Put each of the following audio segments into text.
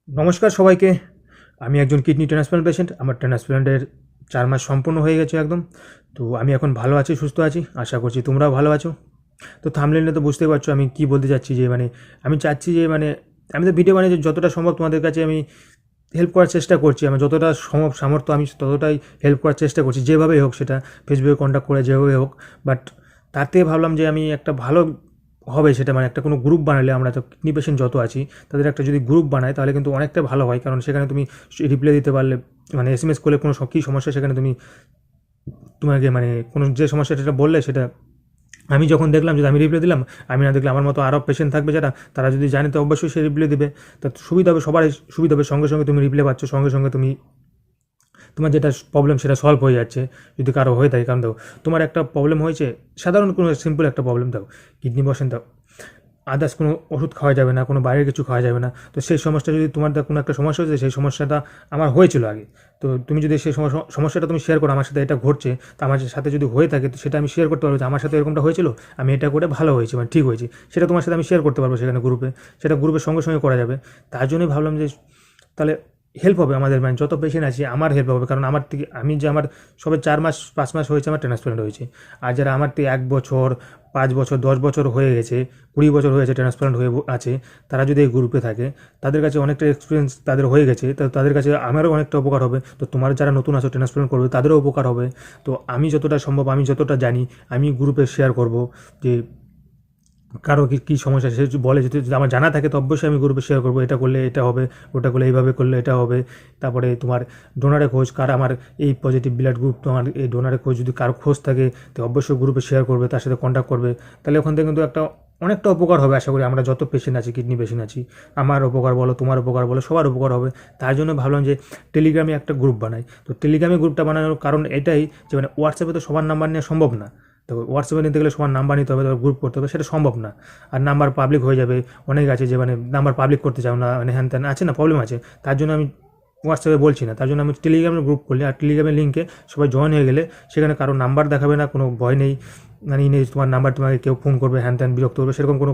নমস্কার সবাইকে। আমি একজন কিডনি ট্রান্সপ্লান্ট পেশেন্ট। আমার ট্রান্সপ্লান্টের 4 মাস সম্পূর্ণ হয়ে গেছে একদম। তো আমি এখন ভালো আছি, সুস্থ আছি। আশা করছি তোমরাও ভালো আছো। তো থাম্বনেইলে তো বুঝতেই পারছো আমি কী বলতে চাচ্ছি, যে আমি চাচ্ছি যে আমি তো ভিডিও বানিয়ে যতটা সম্ভব তোমাদের কাছে আমি হেল্প করার চেষ্টা করছি। আমার যতটা সম্ভব সামর্থ্য আমি ততটাই হেল্প করার চেষ্টা করছি, যেভাবেই হোক, সেটা ফেসবুকে কন্ট্যাক্ট করে যেভাবে হোক। বাট তার থেকে ভাবলাম যে আমি একটা ভালো হবে, সেটা একটা কোনো গ্রুপ বানালে, আমরা তো কিডনি পেশেন্ট যত আছি তাদের একটা যদি গ্রুপ বানায় তাহলে কিন্তু অনেকটা ভালো হয়। কারণ সেখানে তুমি রিপ্লাই দিতে পারলে, এসএমএস করলে কোনো কী সমস্যা, সেখানে তুমি তোমাকে কোনো যে সমস্যাটা বললে সেটা আমি যখন দেখলাম, যদি আমি রিপ্লাই দিলাম, আমি না দেখলে আমার মতো আরও পেশেন্ট থাকবে যারা, তারা যদি জানে তো অবশ্যই সে রিপ্লাই দেবে। তা সুবিধা হবে, সবারই সুবিধা হবে। সঙ্গে সঙ্গে তুমি রিপ্লাই পাচ্ছ, সঙ্গে সঙ্গে তুমি তোমার যেটা প্রবলেম সেটা সলভ হয়ে যাচ্ছে, যদি কারো হয়ে থাকে। কারণ দাও, তোমার একটা প্রবলেম হয়েছে, সাধারণ কোনো সিম্পল একটা প্রবলেম, দাও কিডনি বসেন, দাও আদার্স কোনো ওষুধ খাওয়া যাবে না, কোনো বাইরের কিছু খাওয়া যাবে না। তো সেই সমস্যা যদি তোমার কোনো একটা সমস্যা হয়েছে, সেই সমস্যাটা আমার হয়েছিল আগে। তো তুমি যদি সেই সমস্যাটা তুমি শেয়ার করো আমার সাথে, এটা ঘটছে, তো আমার সাথে যদি হয়ে থাকে, তো সেটা আমি শেয়ার করতে পারবো যে আমার সাথে এরকমটা হয়েছিল, আমি এটা করে ভালো হয়েছে, ঠিক হয়েছে, সেটা তোমার সাথে আমি শেয়ার করতে পারবো সেখানে গ্রুপে। সেটা গ্রুপের সঙ্গে সঙ্গে করা যাবে। তার জন্যই ভাবলাম যে তাহলে হেল্প হবে আমাদের, যত পেশেন্ট আছে আমার হেল্প হবে। কারণ আমার থেকে আমার সবে 4 মাস 5 মাস হয়েছে আমার ট্রান্সপ্লান্ট হয়েছে। আর যারা আমার থেকে 1 বছর 5 বছর 10 বছর হয়ে গেছে, 20 বছর হয়ে গেছে ট্রান্সপ্লান্ট হয়ে আছে, তারা যদি এই গ্রুপে থাকে, তাদের কাছে অনেকটা এক্সপিরিয়েন্স তাদের হয়ে গেছে, তো তাদের কাছে আমারও অনেকটা উপকার হবে। তো তোমার যারা নতুন আছো ট্রান্সপ্লান্ট করবে, তাদেরও উপকার হবে। তো আমি যতটা সম্ভব, আমি যতটা জানি, আমি গ্রুপে শেয়ার করব। যে কারো কী সমস্যা সে যদি বলে, যদি আমার জানা থাকে, তো অবশ্যই আমি গ্রুপে শেয়ার করবো, এটা করলে এটা হবে, ওটা করলে এইভাবে করলে এটা হবে। তারপরে তোমার ডোনারের খোঁজ, কার আমার এই পজিটিভ ব্লাড গ্রুপ, তোমার এই ডোনারের খোঁজ যদি কারো খোঁজ থাকে, তো অবশ্যই গ্রুপে শেয়ার করবে, তার সাথে কন্ট্যাক্ট করবে। তাহলে ওখান থেকে কিন্তু অনেকটা উপকার হবে আশা করি। আমরা যত পেশেন্ট আছি, কিডনি পেশেন্ট আছি, আমার উপকার বলো, তোমার উপকার বলো, সবার উপকার হবে। তার জন্য ভাবলাম যে টেলিগ্রামে একটা গ্রুপ বানাই। তো টেলিগ্রামে গ্রুপটা বানানোর কারণ এটাই যে হোয়াটসঅ্যাপে তো সবার নাম্বার নেওয়া সম্ভব না। তো হোয়াটসঅ্যাপে নিতে গেলে সবার নাম্বার নিতে হবে, তারপর গ্রুপ করতে হবে, সেটা সম্ভব না। আর নাম্বার পাবলিক হয়ে যাবে। অনেক আছে যে নাম্বার পাবলিক করতে চাও না, হ্যান ত্যান আছে না, প্রবলেম আছে। তার জন্য আমি হোয়াটসঅ্যাপে বলছি না, তার জন্য আমি টেলিগ্রামের গ্রুপ করলে, আর টেলিগ্রামের লিঙ্কে সবাই জয়েন হয়ে গেলে, সেখানে কারো নাম্বার দেখাবে না, কোনো ভয় নেই। নেই তোমার নাম্বার তোমাকে কেউ ফোন করবে, হ্যান ত্যান বিরক্ত করবে, সেরকম কোনো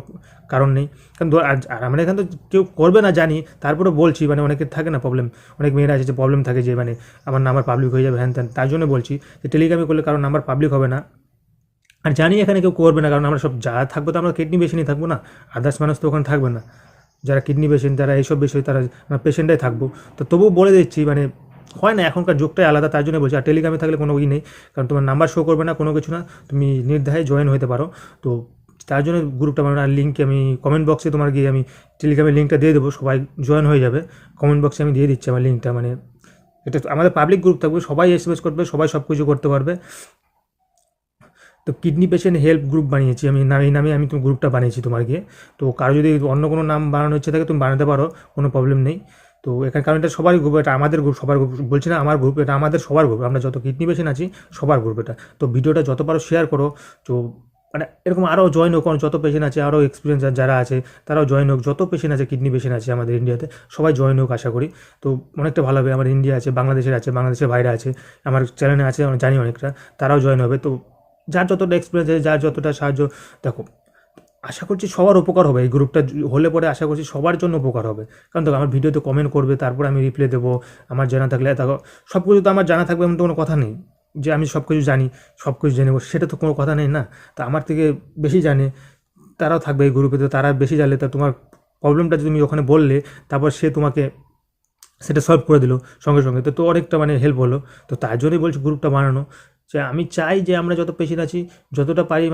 কারণ নেই। কারণ আর আমরা এখানে তো কেউ করবে না জানি, তারপরে বলছি, অনেকের থাকে না প্রবলেম, অনেক মেয়েরা আছে যে প্রবলেম থাকে, যে আমার নাম্বার পাবলিক হয়ে যাবে, হ্যান ত্যান। তার জন্য বলছি যে টেলিগ্রামে করলে কারো নাম্বার পাবলিক হবে না। আর জানি এখানে কেউ করবে না, কারণ আমরা সব যারা থাকবো, তো আমরা কিডনি পেশেন্টই থাকবো না, আদার্স মানুষ তো ওখানে থাকবে না। যারা কিডনি পেশেন্ট, যারা এইসব বিষয়, তারা পেশেন্টটাই থাকবো। তো তবুও বলে দিচ্ছি, হয় না, এখনকার যুগটাই আলাদা, তার জন্য বলছি। আর টেলিগ্রামে থাকলে কোনো নেই, কারণ তোমার নাম্বার শো করবে না, কোনো কিছু না, তুমি নির্দ্বিধায় জয়েন হতে পারো। তো তার জন্য গ্রুপটা আর লিঙ্কে আমি কমেন্ট বক্সে তোমার গিয়ে আমি টেলিগ্রামের লিঙ্কটা দিয়ে দেবো, সবাই জয়েন হয়ে যাবে। কমেন্ট বক্সে আমি দিয়ে দিচ্ছি আমার লিঙ্কটা। এটা আমাদের পাবলিক গ্রুপ থাকবে, সবাই এসএমএস করবে, সবাই সব কিছু করতে পারবে। তো কিডনি পেশেন্ট হেল্প গ্রুপ বানিয়েছি আমি, এই নামে আমি তুমি গ্রুপটা বানিয়েছি তোমার গিয়ে। তো কারো যদি অন্য কোনো নাম বানানোর ইচ্ছে থাকে, তুমি বানাতে পারো, কোনো প্রবলেম নেই। তো এখানে, কারণ এটা সবারই গ্রুপ, এটা আমাদের গ্রুপ, সবার গ্রুপ বলছি না, আমার গ্রুপ, এটা আমাদের সবার গ্রুপ, আমরা যত কিডনি পেশেন্ট আছি সবার গ্রুপ এটা। তো ভিডিওটা যত পারো শেয়ার করো। তো এরকম আরও জয়েন হোক, যত পেশেন্ট আছে, আরও এক্সপিরিয়েন্স যারা আছে তারাও জয়েন হোক, যত পেশেন্ট আছে, কিডনি পেশেন্ট আছে আমাদের ইন্ডিয়াতে, সবাই জয়েন হোক আশা করি। তো অনেকটা ভালো হবে। আমার ইন্ডিয়া আছে, বাংলাদেশের আছে, বাংলাদেশের বাইরে আছে, আমার চ্যানেলে আছে, আমি জানি অনেকটা, তারাও জয়েন হবে। তো যার যতটা এক্সপিরিয়েন্স আছে, যার যতটা সাহায্য, দেখো আশা করছি সবার উপকার হবে। এই গ্রুপটা হলে পরে আশা করছি সবার জন্য উপকার হবে। কারণ দেখো, আমার ভিডিওতে কমেন্ট করবে, তারপর আমি রিপ্লাই দেবো। আমার জানা থাকলে, দেখো সব কিছু তো আমার জানা থাকবে এমন তো কোনো কথা নেই, যে আমি সব কিছু জানি, সব কিছু জেনে নেবো, সেটা তো কোনো কথা নেই না। তো আমার থেকে বেশি জানে তারাও থাকবে এই গ্রুপে। তো তারা বেশি জানলে, তা তোমার প্রবলেমটা তুমি ওখানে বললে, তারপর সে তোমাকে সেটা সলভ করে দিল সঙ্গে সঙ্গে, তো অনেকটা হেল্প হলো। তো তার জন্যই বলছি গ্রুপটা বানানো, যে আমি চাই যে আমরা যত পেশেন্ট আছি, যতটা পারি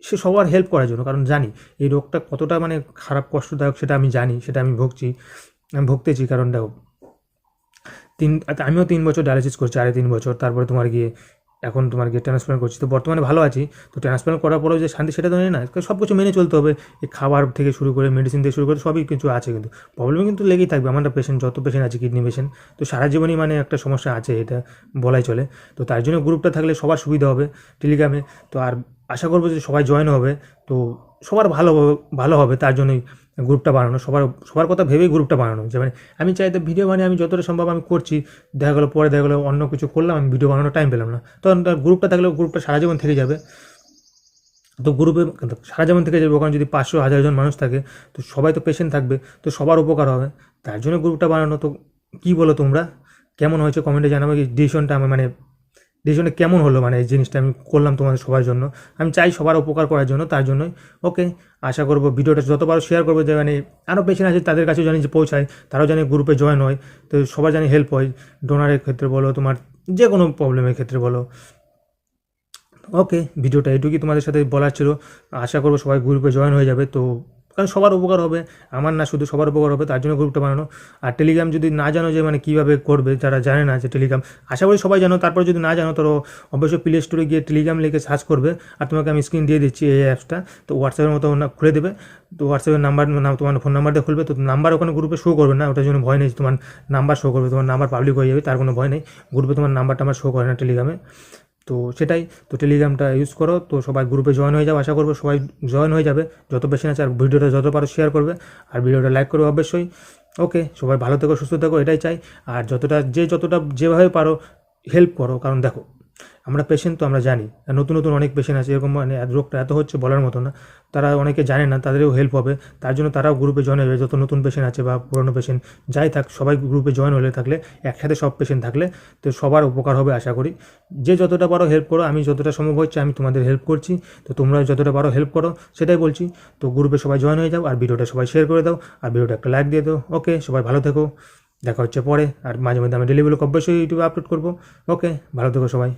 সে সবার হেল্প করার জন্য। কারণ জানি এই রোগটা কতটা খারাপ, কষ্টদায়ক, সেটা আমি জানি, সেটা আমি ভুগতেছি। কারণ দেখো, আমিও 3 বছর ডায়ালিসিস করছি, 3.5 বছর, তারপরে তোমার গিয়ে এখন তোমার গিয়ে ট্রান্সপ্লান্ট করছি। তো বর্তমানে ভালো আছি। তো ট্রান্সপ্লান্ট করার পরেও যে শান্তি, সেটা তো নেই না, সব কিছু মেনে চলতে হবে। এই খাবার থেকে শুরু করে, মেডিসিন থেকে শুরু করে, সবই কিছু আছে, কিন্তু প্রবলেম কিন্তু লেগেই থাকবে। আমার পেশেন্ট, যত পেশেন্ট আছে কিডনি পেশেন্ট, তো সারা জীবনই একটা সমস্যা আছে, এটা বলাই চলে। তো তার জন্য গ্রুপটা থাকলে সবার সুবিধা হবে টেলিগ্রামে। তো আর আশা করবো যে সবাই জয়েন হবে, তো সবার ভালো হবে। তার জন্যই গ্রুপটা বানানো, সবার কথা ভেবেই গ্রুপটা বানানো। যে আমি চাই তো ভিডিও বানিয়ে আমি যতটা সম্ভব আমি করছি, দেখা গেলো অন্য কিছু করলাম, আমি ভিডিও বানানোর টাইম পেলাম না, তখন তার গ্রুপটা থাকলেও গ্রুপটা সারা জীবন থেকে যাবে। তো গ্রুপে সারা জীবন থেকে যাবে, ওখানে যদি 500-1000 জন মানুষ থাকে তো সবাই তো পেশেন্ট থাকবে, তো সবার উপকার হবে, তার জন্য গ্রুপটা বানানো। তো কী বলো তোমরা, কেমন হয়েছে কমেন্টে জানাবে। এই ডিসিশনটা আমি মানে ডিসিশনটা কেমন হলো, মানে এই জিনিসটা আমি করলাম তোমাদের সবার জন্য, আমি চাই সবার উপকার করার জন্য, তার জন্যই। ওকে, আশা করবো ভিডিওটা যত পারো শেয়ার করবে, যে মানে আরও পেশেন্ট আছে তাদের কাছেও জানি যে পৌঁছায়, তারাও জানি গ্রুপে জয়েন হয়, তো সবার জানি হেল্প হয়, ডোনারের ক্ষেত্রে বলো, তোমার যে কোনো প্রবলেমের ক্ষেত্রে বলো। ওকে, ভিডিওটা এটুকুই তোমাদের সাথে বলার ছিল। আশা করবো সবাই গ্রুপে জয়েন হয়ে যাবে, তো কারণ সবার উপকার হবে, আমার না শুধু সবার উপকার হবে, তার জন্য গ্রুপটা বানানো। আর টেলিগ্রাম যদি না জানো যে মানে কীভাবে করবে, যারা জানে না যে টেলিগ্রাম, আশা করি সবাই জানো, তারপর যদি না জানো তো অবশ্যই প্লে স্টোরে গিয়ে টেলিগ্রাম লিখে সার্চ করবে। আর তোমাকে আমি স্ক্রিন দিয়ে দিচ্ছি এই অ্যাপসটা, তো হোয়াটসঅ্যাপের মতো খুলে দেবে, তো হোয়াটসঅ্যাপের নাম্বার তোমার ফোন নাম্বার দিয়ে খুলবে, তো নাম্বার ওখানে গ্রুপে শো করবে না, ওটার জন্য ভয় নেই, তোমার নাম্বার শো করবে, তোমার নাম্বার পাবলিক হয়ে যাবে, তার কোনো ভয় নেই। গ্রুপে তোমার নাম্বারটা আমার শো করে না টেলিগ্রামে, তো সেটাই। তো টেলিগ্রামটা ইউজ করো, তো সবাই গ্রুপে জয়েন হয়ে যাবে, আশা করবো সবাই জয়েন হয়ে যাবে যত বেশি আছে, আর ভিডিওটা যত পারো শেয়ার করবে, আর ভিডিওটা লাইক করবে অবশ্যই। ওকে, সবাই ভালো থেকো, সুস্থ থেকো, এটাই চাই। আর যতটা যেভাবে পারো হেল্প করো, কারণ দেখো আমরা পেশেন্ট তো আমরা জানি, আর নতুন নতুন অনেক পেশেন্ট আছে এরকম, মানে রোগটা এত হচ্ছে বলার মতো না, তারা অনেকে জানে না, তাদেরও হেল্প হবে, তার জন্য তারাও গ্রুপে জয়েন হবে। যত নতুন পেশেন্ট আছে বা পুরনো পেশেন্ট যাই থাক, সবাই গ্রুপে জয়েন হলে থাকলে, একসাথে সব পেশেন্ট থাকলে তো সবার উপকার হবে আশা করি। যে যতটা পারো হেল্প করো, আমি যতটা সম্ভব হচ্ছে আমি তোমাদের হেল্প করছি, তো তোমরা যতটা পারো হেল্প করো, সেটাই বলছি। তো গ্রুপে সবাই জয়েন হয়ে যাও, আর ভিডিওটা সবাই শেয়ার করে দাও, আর ভিডিওটা একটা লাইক দিয়ে দাও। ওকে, সবাই ভালো থেকো, দেখা হচ্ছে পরে। আর মাঝে মধ্যে আমি ডেলি ব্লগ অবশ্যই ইউটিউবে আপলোড করবো। ওকে, ভালো থেকো সবাই।